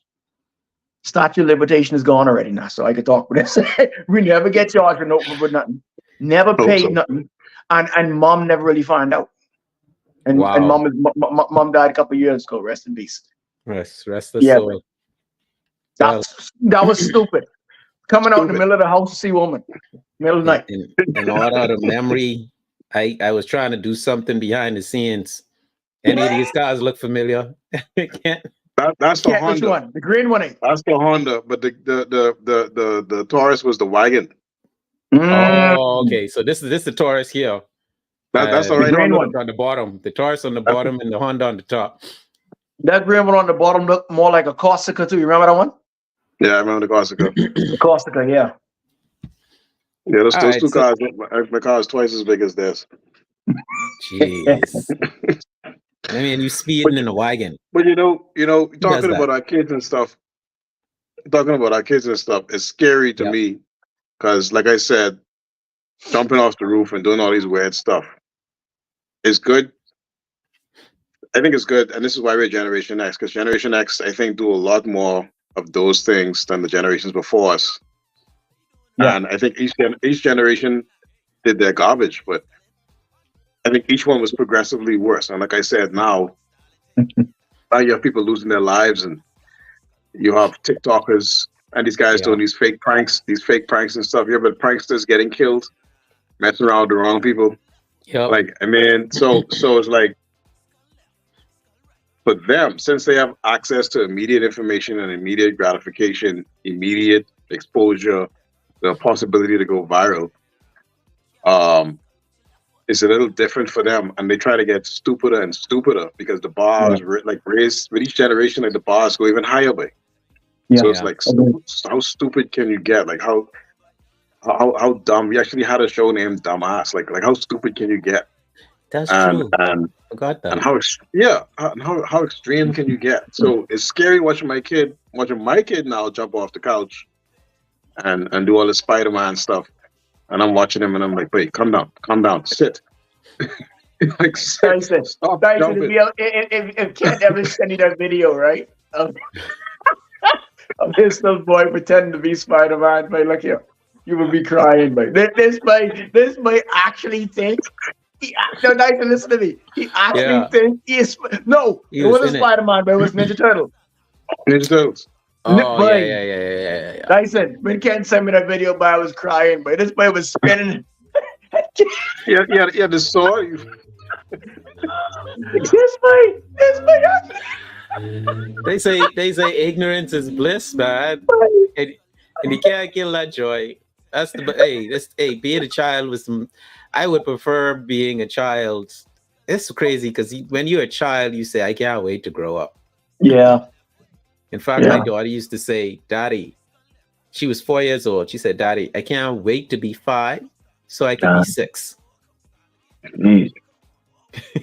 Statute of limitation is gone already now, so I could talk with this. We never get charged for nothing. Never paid nothing. And mom never really found out. And Wow. and mom died a couple of years ago. Rest in peace. Rest the Yeah, soul. Well, that was stupid. Coming out in the middle of the house to see a woman. Middle of the night. in order out of memory, I was trying to do something behind the scenes. Any of these cars look familiar? Can't. That's the Honda. Which one? The green one. That's the Honda, but the Taurus was the wagon. Oh, okay. So this is the Taurus here. That's the right green one on the bottom. The Taurus on the bottom and the Honda on the top. That green one on the bottom looked more like a Corsica too. You remember that one? Yeah, I remember the Corsica. Corsica, yeah. Yeah, those two cars. My car is twice as big as this. Jeez. I mean, you speeding in a wagon. But you know, talking about our kids and stuff. It's scary to me because, like I said, jumping off the roof and doing all these weird stuff is good. I think it's good, and this is why we're Generation X, because Generation X, I think, do a lot more of those things than the generations before us. Yeah. And I think each generation did their garbage, but I think each one was progressively worse. And like I said, now you have people losing their lives, and you have TikTokers and these guys doing these fake pranks and stuff. You have pranksters getting killed, messing around with the wrong people. Yeah. Like, I mean, so it's like, for them, since they have access to immediate information and immediate gratification, immediate exposure, the possibility to go viral, it's a little different for them, and they try to get stupider and stupider because the bars raised with each generation, like the bars go even higher, by. So it's like, how stupid can you get? Like how dumb? We actually had a show named Dumbass. Like how stupid can you get? That's true. And forgot that. And how extreme can you get? So it's scary watching my kid now jump off the couch and do all the Spider-Man stuff. And I'm watching him and I'm like, wait, calm down, sit. Like, sit. Stop jumping. If Ken ever send you that video, right? Of this little boy pretending to be Spider-Man, but look here, you will be crying, mate. This might actually think. No, nice to listen to me. He actually thinks it wasn't Spider-Man, but it was Ninja Turtle. Ninja Turtles. Oh, yeah. Dyson, when Ken sent me that video, but I was crying, but this boy was spinning. Yeah, the sword. This boy. They say ignorance is bliss, man, and you can't kill that joy. That's being a child with some. I would prefer being a child. It's crazy because when you're a child, you say, "I can't wait to grow up." Yeah. In fact, my daughter used to say, "Daddy," she was 4 years old. She said, "Daddy, I can't wait to be 5 so I can be 6."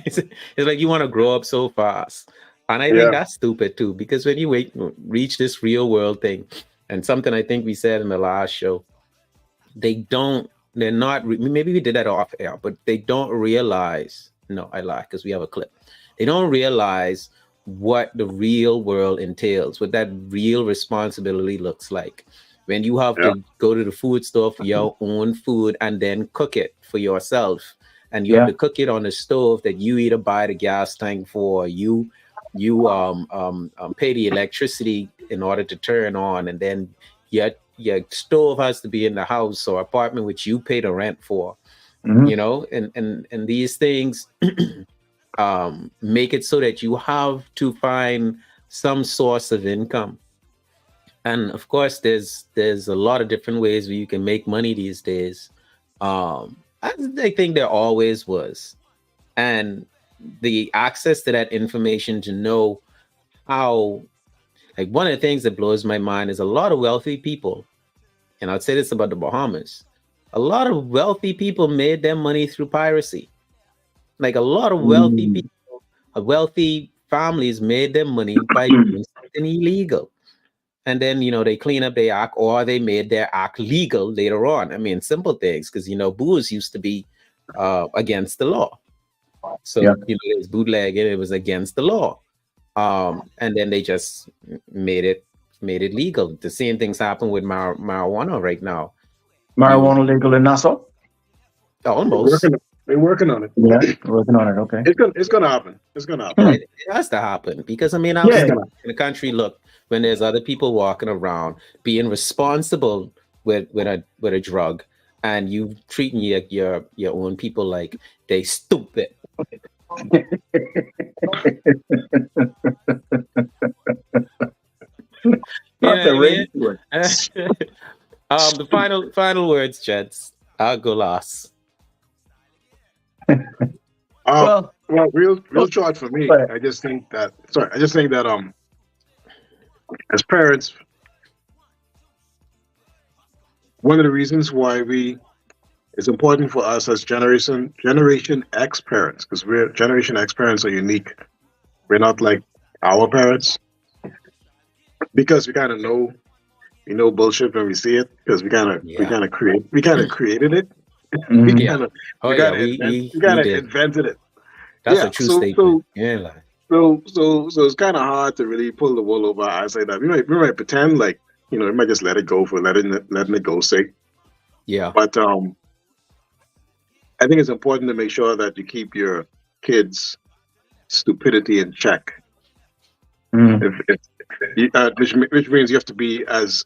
It's like you want to grow up so fast. And I think that's stupid too, because when you reach this real world thing, and something I think we said in the last show, they're not, maybe we did that off air, but they don't realize, no, I lie, because we have a clip. They don't realize what the real world entails, what that real responsibility looks like. When you have to go to the food store for your own food and then cook it for yourself. And you have to cook it on a stove that you either buy the gas tank for, you pay the electricity in order to turn on, and then your stove has to be in the house or apartment which you pay the rent for. You know, and these things make it so that you have to find some source of income. And of course, there's a lot of different ways where you can make money these days. I think there always was. and the access to that information to know how, like, one of the things that blows my mind is a lot of wealthy people, and I'd say this about the Bahamas, a lot of wealthy people made their money through piracy. Like a lot of wealthy people, wealthy families made their money by doing something illegal. And then, they clean up their act, or they made their act legal later on. I mean, simple things, because, booze used to be against the law. So, Yeah. it was bootlegging, it was against the law. And then they just made it legal. The same things happen with marijuana right now. Marijuana legal in Nassau? Almost. They're working on it. Yeah, working on it. Okay. It's gonna happen. It's gonna happen. It has to happen, because I mean, outside in the country, look, when there's other people walking around being responsible with a drug, and you treating your own people like they stupid. The final words, gents. I'll go last. Well, real short for me. I just think that as parents, one of the reasons why it's important for us as Generation X parents, because we're Generation X parents are unique. We're not like our parents, because we kind of know, bullshit when we see it, because we kind of created it. We kind of invented it. That's a true statement. So it's kind of hard to really pull the wool over our eyes like that. We might pretend like, we might just let it go for letting it go sake. Yeah. But I think it's important to make sure that you keep your kids' stupidity in check. Which means you have to be as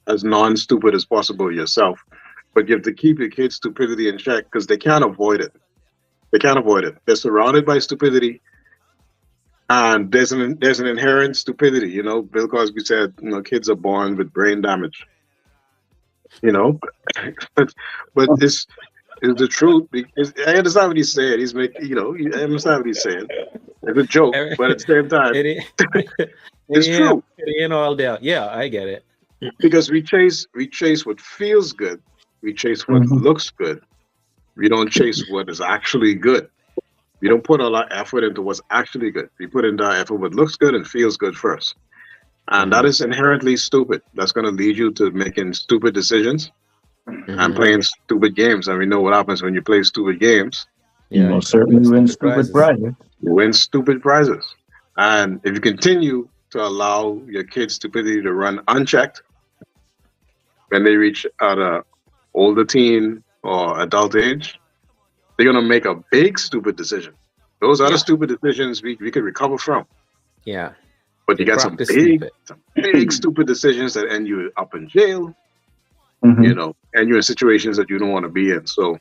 non-stupid as possible yourself. But you have to keep your kids' stupidity in check, because they can't avoid it. They're surrounded by stupidity, and there's an inherent stupidity. Bill Cosby said, kids are born with brain damage. But it's the truth. I understand what he's saying. He's making, I understand what he's saying. It's a joke, but at the same time, it's true. It ain't all there. Yeah, I get it. Because we chase what feels good. We chase what looks good. We don't chase what is actually good. We don't put a lot of effort into what's actually good. We put in our effort what looks good and feels good first. And that is inherently stupid. That's going to lead you to making stupid decisions and playing stupid games. And we know what happens when you play stupid games. Yeah, you certainly win stupid prizes. You win stupid prizes. And if you continue to allow your kids' stupidity to run unchecked, when they reach an older teen or adult age, they're going to make a big stupid decision. Those are the stupid decisions we could recover from. Yeah. But you got some big stupid decisions that end you up in jail, and you're in situations that you don't want to be in. So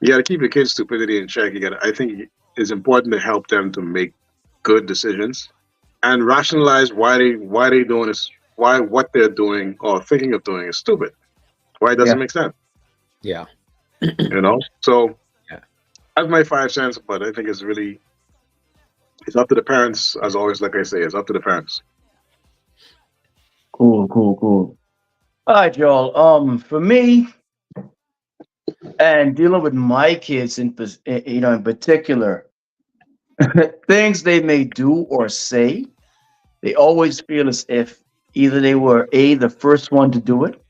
you got to keep your kids' stupidity in check. I think it's important to help them to make good decisions and rationalize why they doing this, why what they're doing or thinking of doing is stupid, why it doesn't make sense. Yeah. So that's my 5 cents, but I think it's up to the parents, as always, like I say, it's up to the parents. Cool. All right, y'all. For me, and dealing with my kids in particular, things they may do or say, they always feel as if either they were the first one to do it,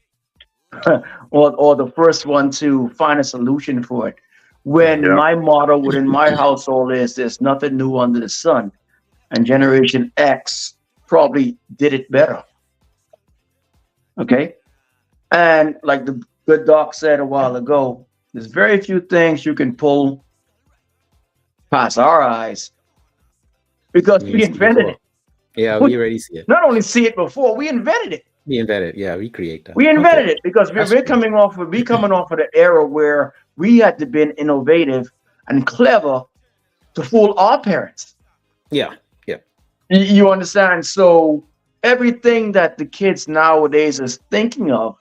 or the first one to find a solution for it. When my motto within my household is there's nothing new under the sun, and Generation X probably did it better. Okay? And like the good doc said a while ago, there's very few things you can pull past our eyes because we invented it. Yeah, we already see it. Not only see it before, we invented it. We invented it. Yeah, we create that. We invented it because we're coming off of the era where we had to be innovative and clever to fool our parents. Yeah. You understand? So everything that the kids nowadays is thinking of,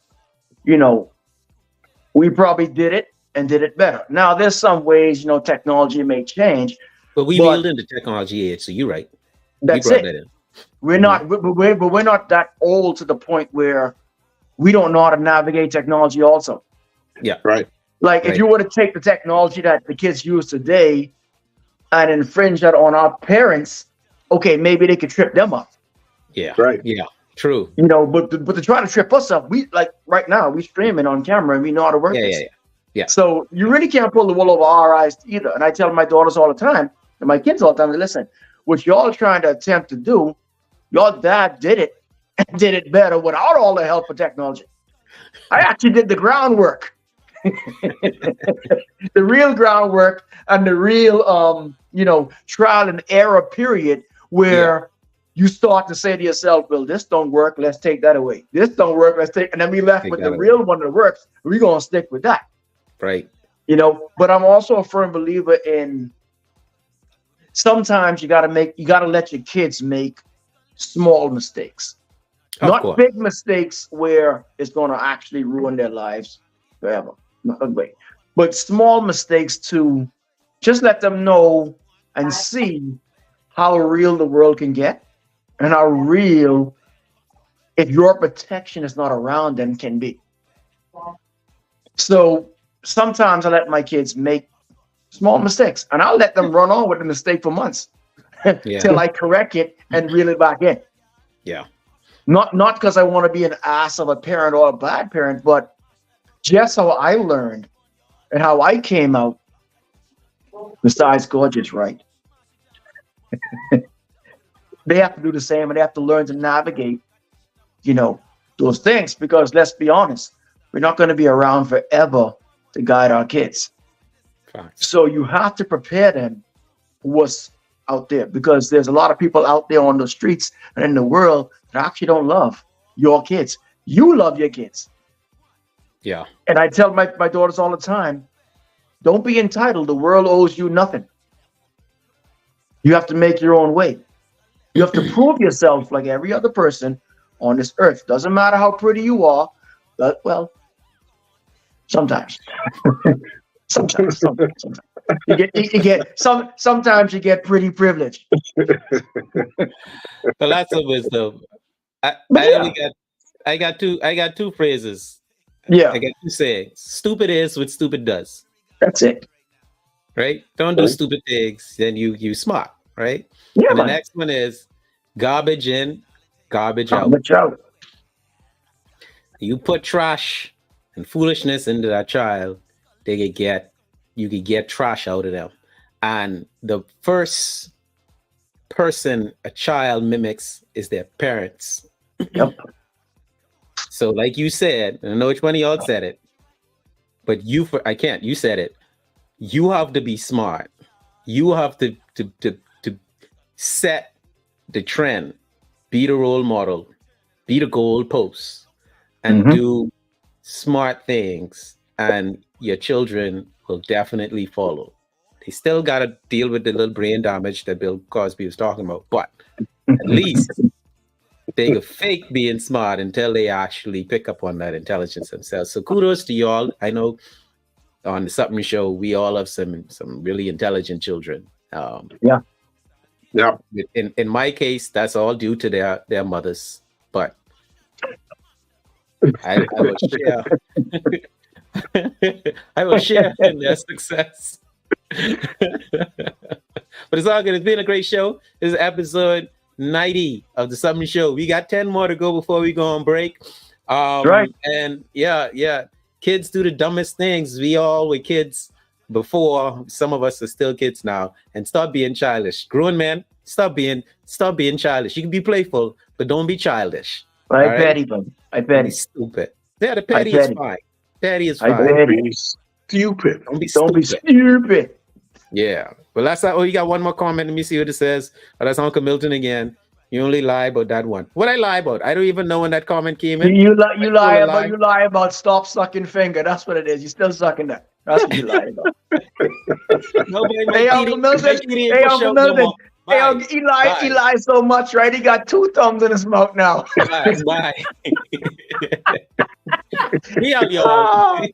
we probably did it and did it better. Now, there's some ways, technology may change, But we but wheeled into technology age, so you're right. that's you brought it. that in. We're not, but we're not that old to the point where we don't know how to navigate technology also. Yeah. Right. Like if Right. you were to take the technology that the kids use today and infringe that on our parents, okay, maybe they could trip them up. Yeah. Right. Yeah. True. But to try to trip us up, we like right now we streaming on camera and we know how to work Yeah. this. Yeah. Yeah. So you really can't pull the wool over our eyes either. And I tell my daughters all the time, and my kids all the time, listen, what y'all trying to attempt to do, your dad did it and did it better without all the help of technology. I actually did the groundwork. The real groundwork and the real trial and error period where you start to say to yourself, well, this don't work, let's take that away. This don't work, let's take, and then we left Take with that the away. real one that works. We're gonna stick with that. Right. But I'm also a firm believer in sometimes you gotta let your kids make small mistakes. Of Not course. big mistakes where it's gonna actually ruin their lives forever. Not ugly. But small mistakes to just let them know and see how real the world can get and how real, if your protection is not around them, can be. So sometimes I let my kids make small mistakes and I'll let them run on with the mistake for months till I correct it and reel it back in. Yeah. Not because I want to be an ass of a parent or a bad parent, but just how I learned and how I came out. Besides gorgeous, right? They have to do the same, and they have to learn to navigate, those things. Because let's be honest, we're not going to be around forever to guide our kids. Facts. So you have to prepare them for what's out there, because there's a lot of people out there on the streets and in the world that actually don't love your kids. You love your kids. Yeah. And I tell my daughters all the time, don't be entitled. The world owes you nothing. You have to make your own way. You have to prove yourself like every other person on this earth. Doesn't matter how pretty you are, but well, sometimes. sometimes. Sometimes you get pretty privileged. But lots of wisdom. I got two phrases. Yeah. I got two sayings. Stupid is what stupid does. That's it. Right? Don't do stupid things, then you smart, right? Yeah, and the man. next one is garbage in, garbage out. Garbage out. You put trash and foolishness into that child, you could get trash out of them. And the first person a child mimics is their parents. Yep. So like you said, I don't know which one of y'all said it, but you said it. You have to be smart. You have to set the trend, be the role model, be the goalpost, and do smart things, and your children will definitely follow. They still got to deal with the little brain damage that Bill Cosby was talking about, but at least they could fake being smart until they actually pick up on that intelligence themselves. So kudos to y'all. I know on the Sup'm show, we all have some really intelligent children. Yeah. In my case, that's all due to their mothers, but I will share. I will share in their success. But it's all good. It's been a great show. This is episode 90 of the Sup'm Show. We got 10 more to go before we go on break. Right. And yeah. Kids do the dumbest things. We all were kids before. Some of us are still kids now. And stop being childish. Grown men, stop being childish. You can be playful, but don't be childish. I All bet right? him. I bet Be him. stupid. Yeah, the petty I is bet fine. Petty is I fine. bet Don't him. be stupid. Don't be Don't be stupid. stupid. Yeah. Well, that's that. Oh, you got one more comment. Let me see what it says. Oh, that's Uncle Milton again. You only lie about that one. What I lie about? I don't even know when that comment came in. You lie about stop sucking finger. That's what it is. You're still sucking that. That's what you lie about. Nobody Hey, Uncle Milton. Hey, Uncle Milton. Hey, he lies so much, right? He got 2 thumbs in his mouth now. Bye. We out, y'all.